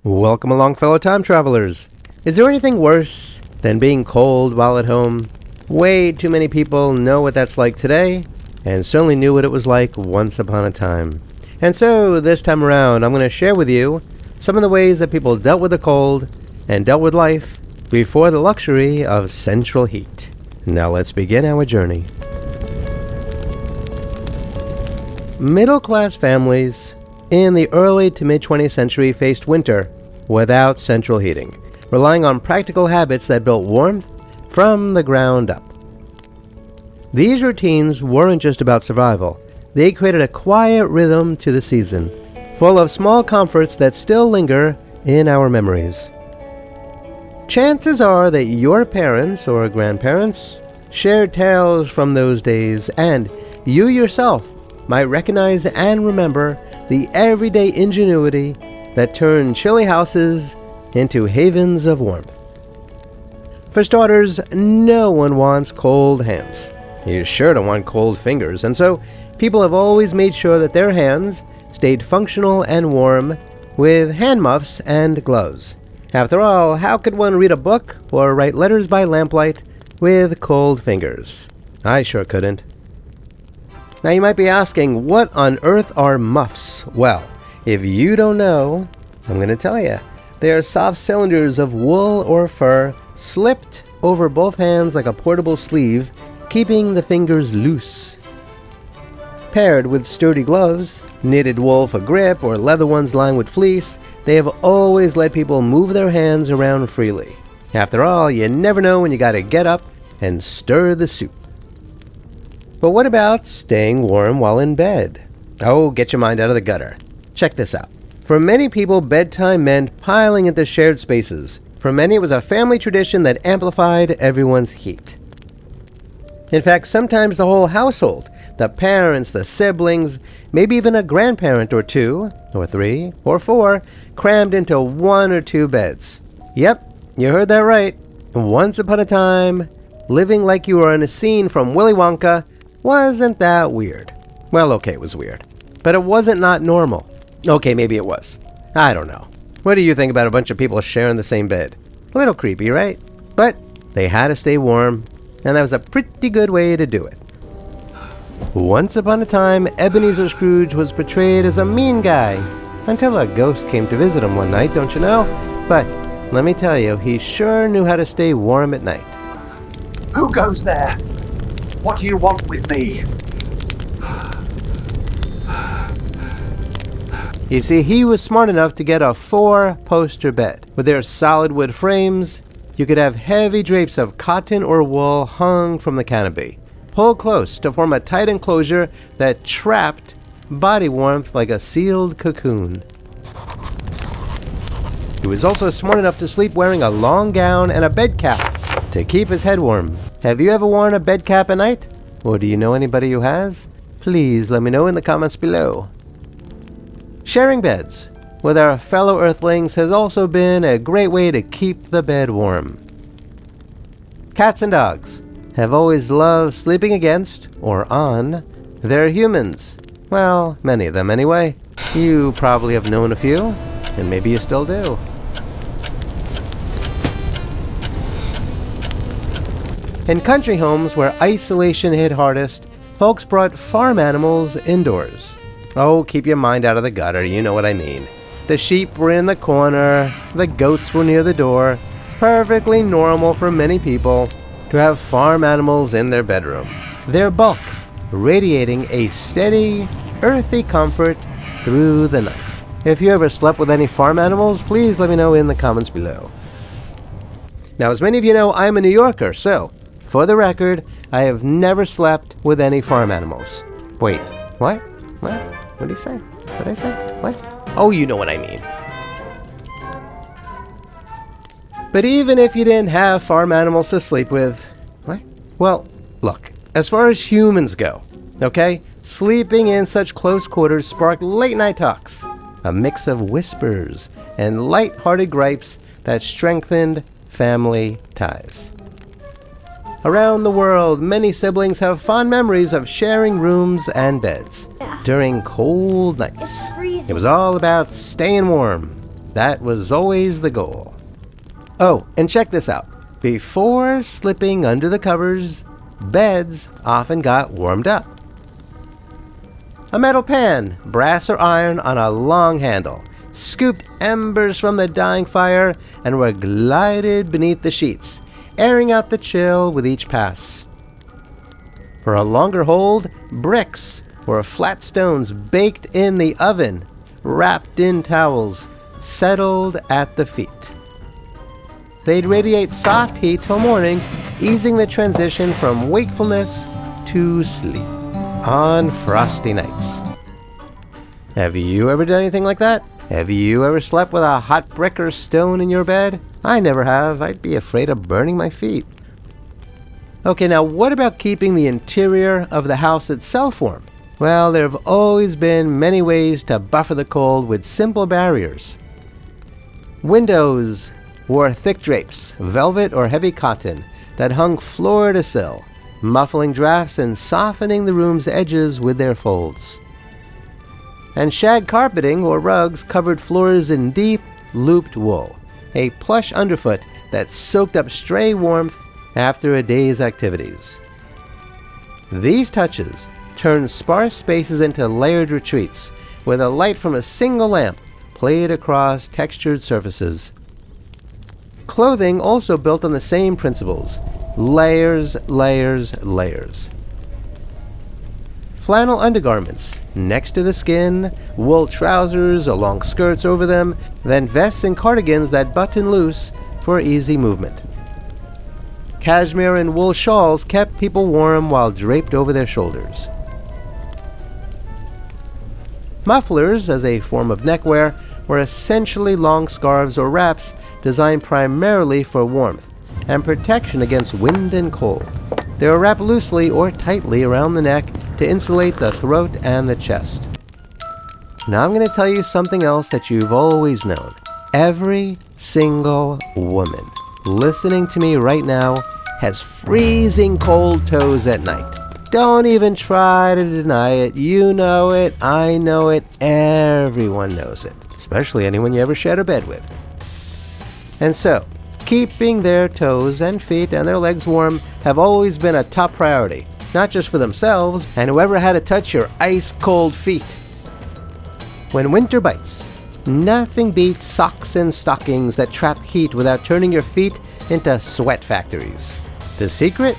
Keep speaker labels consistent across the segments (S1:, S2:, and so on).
S1: Welcome along, fellow time travelers. Is there anything worse than being cold while at home? Way too many people know what that's like today, and certainly knew what it was like once upon a time. And so, this time around, I'm going to share with you some of the ways that people dealt with the cold and dealt with life before the luxury of central heat. Now let's begin our journey. Middle-class families in the early to mid-20th century faced winter without central heating, relying on practical habits that built warmth from the ground up. These routines weren't just about survival. They created a quiet rhythm to the season, full of small comforts that still linger in our memories. Chances are that your parents or grandparents shared tales from those days, and you yourself might recognize and remember the everyday ingenuity that turned chilly houses into havens of warmth. For starters, no one wants cold hands. You sure don't want cold fingers, and so people have always made sure that their hands stayed functional and warm with hand muffs and gloves. After all, how could one read a book or write letters by lamplight with cold fingers? I sure couldn't. Now you might be asking, what on earth are muffs? Well, if you don't know, I'm going to tell you. They are soft cylinders of wool or fur slipped over both hands like a portable sleeve, keeping the fingers loose. Paired with sturdy gloves, knitted wool for grip, or leather ones lined with fleece, they have always let people move their hands around freely. After all, you never know when you gotta get up and stir the soup. But what about staying warm while in bed? Oh, get your mind out of the gutter. Check this out. For many people, bedtime meant piling into shared spaces. For many, it was a family tradition that amplified everyone's heat. In fact, sometimes the whole household, the parents, the siblings, maybe even a grandparent or two, or three, or four, crammed into one or two beds. Yep, you heard that right. Once upon a time, living like you were in a scene from Willy Wonka wasn't that weird. Well, okay, it was weird. But it wasn't not normal. Okay, maybe it was. I don't know. What do you think about a bunch of people sharing the same bed? A little creepy, right? But they had to stay warm, and that was a pretty good way to do it. Once upon a time, Ebenezer Scrooge was portrayed as a mean guy, until a ghost came to visit him one night, don't you know? But let me tell you, he sure knew how to stay warm at night.
S2: Who goes there? What do you want with me?
S1: You see, he was smart enough to get a 4-poster bed. With their solid wood frames, you could have heavy drapes of cotton or wool hung from the canopy, pulled close to form a tight enclosure that trapped body warmth like a sealed cocoon. He was also smart enough to sleep wearing a long gown and a bed cap to keep his head warm. Have you ever worn a bed cap at night? Or do you know anybody who has? Please let me know in the comments below. Sharing beds with our fellow Earthlings has also been a great way to keep the bed warm. Cats and dogs have always loved sleeping against, or on, their humans. Well, many of them anyway. You probably have known a few, and maybe you still do. In country homes where isolation hit hardest, folks brought farm animals indoors. Oh, keep your mind out of the gutter, you know what I mean. The sheep were in the corner, the goats were near the door. Perfectly normal for many people to have farm animals in their bedroom. Their bulk radiating a steady, earthy comfort through the night. If you ever slept with any farm animals, please let me know in the comments below. Now, as many of you know, I'm a New Yorker, so, for the record, I have never slept with any farm animals. Wait, what? What? What did he say? What did I say? What? Oh, you know what I mean. But even if you didn't have farm animals to sleep with, what? Well, look, as far as humans go, okay, sleeping in such close quarters sparked late-night talks, a mix of whispers and light-hearted gripes that strengthened family ties. Around the world, many siblings have fond memories of sharing rooms and beds during cold nights. It was all about staying warm. That was always the goal. Oh, and check this out. Before slipping under the covers, beds often got warmed up. A metal pan, brass or iron on a long handle, scooped embers from the dying fire and were glided beneath the sheets, airing out the chill with each pass. For a longer hold, bricks or flat stones baked in the oven, wrapped in towels, settled at the feet. They'd radiate soft heat till morning, easing the transition from wakefulness to sleep on frosty nights. Have you ever done anything like that? Have you ever slept with a hot brick or stone in your bed? I never have. I'd be afraid of burning my feet. Okay, now what about keeping the interior of the house itself warm? Well, there have always been many ways to buffer the cold with simple barriers. Windows wore thick drapes, velvet or heavy cotton, that hung floor to sill, muffling drafts and softening the room's edges with their folds. And shag carpeting or rugs covered floors in deep, looped wool, a plush underfoot that soaked up stray warmth after a day's activities. These touches turned sparse spaces into layered retreats, where the light from a single lamp played across textured surfaces. Clothing also built on the same principles. Layers, layers, layers. Flannel undergarments next to the skin, wool trousers or long skirts over them, then vests and cardigans that button loose for easy movement. Cashmere and wool shawls kept people warm while draped over their shoulders. Mufflers, as a form of neckwear, were essentially long scarves or wraps designed primarily for warmth and protection against wind and cold. They were wrapped loosely or tightly around the neck to insulate the throat and the chest. Now I'm going to tell you something else that you've always known. Every single woman listening to me right now has freezing cold toes at night. Don't even try to deny it. You know it, I know it, everyone knows it, especially anyone you ever shared a bed with. And so, keeping their toes and feet and their legs warm have always been a top priority, not just for themselves and whoever had to touch your ice-cold feet. When winter bites, nothing beats socks and stockings that trap heat without turning your feet into sweat factories. The secret?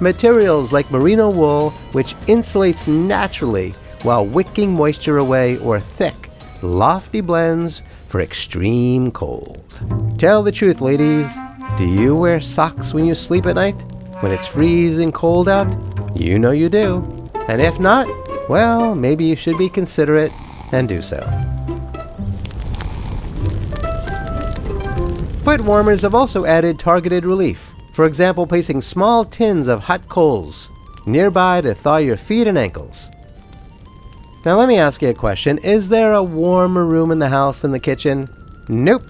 S1: Materials like merino wool, which insulates naturally while wicking moisture away, or thick, lofty blends for extreme cold. Tell the truth, ladies. Do you wear socks when you sleep at night? When it's freezing cold out? You know you do. And if not, well, maybe you should be considerate and do so. Foot warmers have also added targeted relief. For example, placing small tins of hot coals nearby to thaw your feet and ankles. Now let me ask you a question. Is there a warmer room in the house than the kitchen? Nope,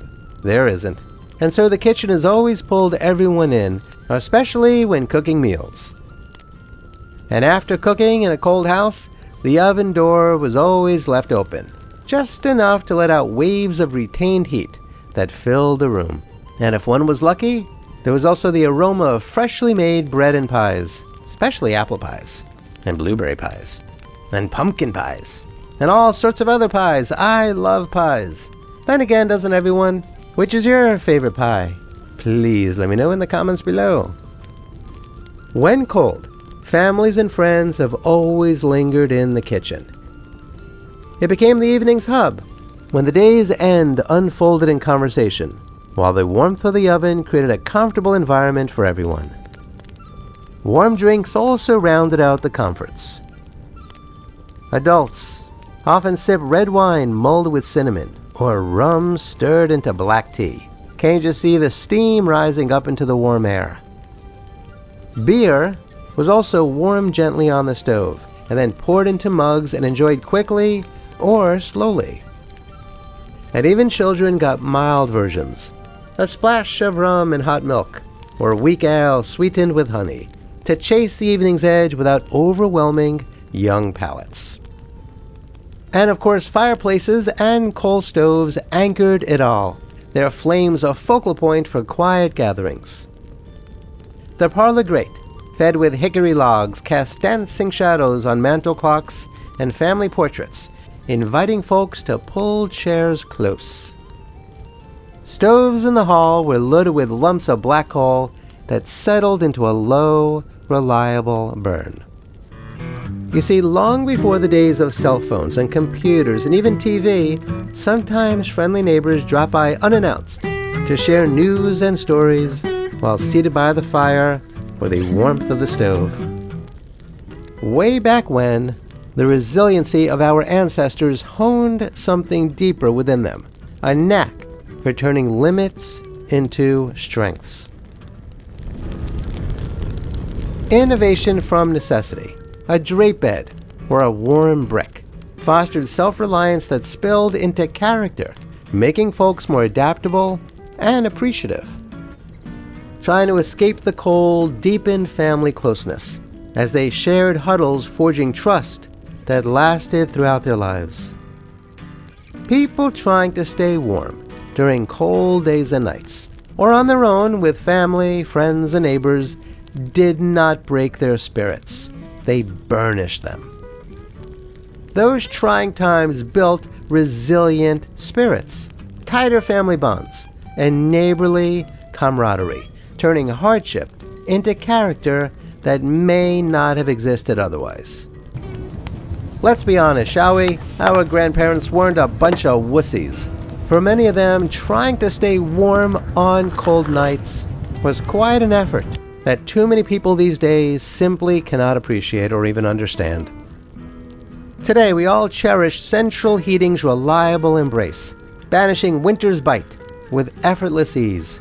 S1: there isn't. And so the kitchen has always pulled everyone in, especially when cooking meals. And after cooking in a cold house, the oven door was always left open, just enough to let out waves of retained heat that filled the room. And if one was lucky, there was also the aroma of freshly made bread and pies, especially apple pies, and blueberry pies, and pumpkin pies, and all sorts of other pies. I love pies. Then again, doesn't everyone? Which is your favorite pie? Please let me know in the comments below. When cold, families and friends have always lingered in the kitchen. It became the evening's hub, when the day's end unfolded in conversation, while the warmth of the oven created a comfortable environment for everyone. Warm drinks also rounded out the comforts. Adults often sip red wine mulled with cinnamon, or rum stirred into black tea. Can't you just see the steam rising up into the warm air? Beer was also warmed gently on the stove, and then poured into mugs and enjoyed quickly or slowly. And even children got mild versions, a splash of rum and hot milk, or weak ale sweetened with honey, to chase the evening's edge without overwhelming young palates. And of course, fireplaces and coal stoves anchored it all, their flames a focal point for quiet gatherings. The parlor grate, fed with hickory logs, cast dancing shadows on mantel clocks and family portraits, inviting folks to pull chairs close. Stoves in the hall were loaded with lumps of black coal that settled into a low, reliable burn. You see, long before the days of cell phones and computers and even TV, sometimes friendly neighbors drop by unannounced to share news and stories while seated by the fire or the warmth of the stove. Way back when, the resiliency of our ancestors honed something deeper within them, a knack for turning limits into strengths. Innovation from necessity, a drape bed, or a warm brick, fostered self-reliance that spilled into character, making folks more adaptable and appreciative. Trying to escape the cold deepened family closeness as they shared huddles, forging trust that lasted throughout their lives. People trying to stay warm during cold days and nights, or on their own with family, friends, and neighbors, did not break their spirits. They burnished them. Those trying times built resilient spirits, tighter family bonds, and neighborly camaraderie, turning hardship into character that may not have existed otherwise. Let's be honest, shall we? Our grandparents weren't a bunch of wussies. For many of them, trying to stay warm on cold nights was quite an effort that too many people these days simply cannot appreciate or even understand. Today, we all cherish central heating's reliable embrace, banishing winter's bite with effortless ease.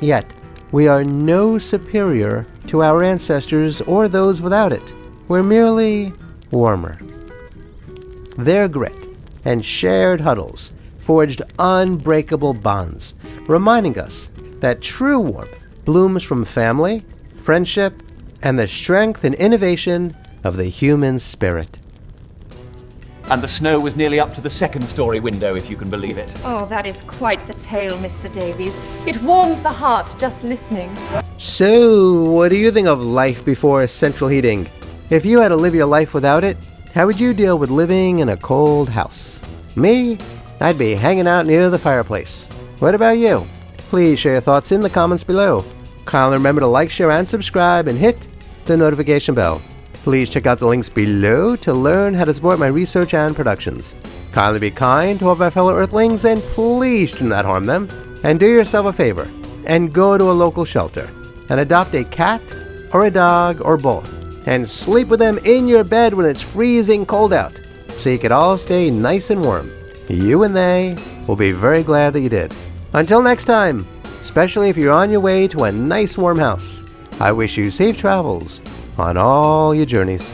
S1: Yet, we are no superior to our ancestors or those without it. We're merely warmer. Their grit and shared huddles forged unbreakable bonds, reminding us that true warmth blooms from family, friendship, and the strength and innovation of the human spirit.
S3: And the snow was nearly up to the second-story window, if you can believe it.
S4: Oh, that is quite the tale, Mr. Davies. It warms the heart just listening.
S1: So, what do you think of life before central heating? If you had to live your life without it, how would you deal with living in a cold house? Me? I'd be hanging out near the fireplace. What about you? Please share your thoughts in the comments below. Kindly remember to like, share, and subscribe, and hit the notification bell. Please check out the links below to learn how to support my research and productions. Kindly be kind to all of our fellow Earthlings, and please do not harm them. And do yourself a favor, and go to a local shelter, and adopt a cat, or a dog, or both, and sleep with them in your bed when it's freezing cold out, so you can all stay nice and warm. You and they will be very glad that you did. Until next time, especially if you're on your way to a nice warm house, I wish you safe travels on all your journeys.